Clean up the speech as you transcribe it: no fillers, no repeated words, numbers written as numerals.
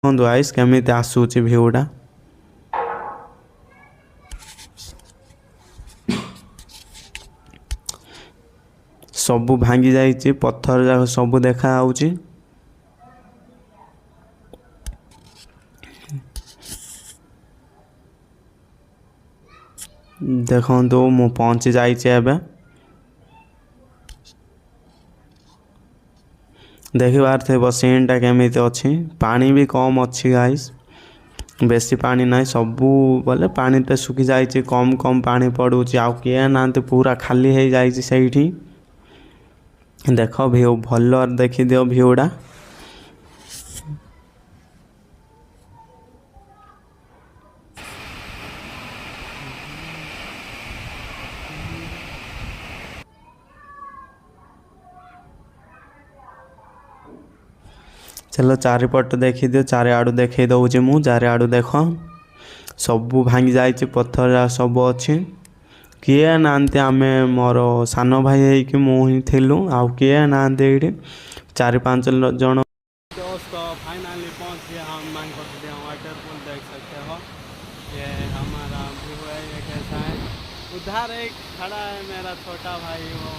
ଦେଖନ୍ତୁ ଗାଇସ୍ କେମିତି ଆସୁଛି ଭିଉଟା। ସବୁ ଭାଙ୍ଗି ଯାଇଛି, ପଥର ଯାକ ସବୁ ଦେଖା ଯାଉଛି। ଦେଖନ୍ତୁ ମୁଁ ପହଞ୍ଚି ଯାଇଛି ଏବେ। ଦେଖିପାରୁଥିବ ସିନ୍ଟା କେମିତି ଅଛି। ପାଣି ବି କମ୍ ଅଛି ଗାଇସ୍, ବେଶୀ ପାଣି ନାହିଁ। ସବୁ ବୋଲେ ପାଣିଟା ଶୁଖି ଯାଇଛି, କମ୍ କମ୍ ପାଣି ପଡ଼ୁଛି। ଆଉ କିଏ ନାହାନ୍ତି, ପୁରା ଖାଲି ହେଇଯାଇଛି ସେଇଠି। ଦେଖ ଭିଉ ଭଲ ଦେଖିଦିଅ ଭିଉଟା। चलो चारिपट देखिदियो, चारिआडू देखई दौचे मु। चारिआडू देख सब भांगी जाइए, पत्थर सब अच्छी। किए नांती आमे मोर सान भाई है मुझे थिलु आउ किए नांती ये 4-5 जन। दोस्तों फाइनली पहुंच गया हम मानकोट वाटरफॉल। देख सकते हो ये हमारा व्यू है, ये कैसा है। उधर एक खड़ा है मेरा छोटा भाई, वो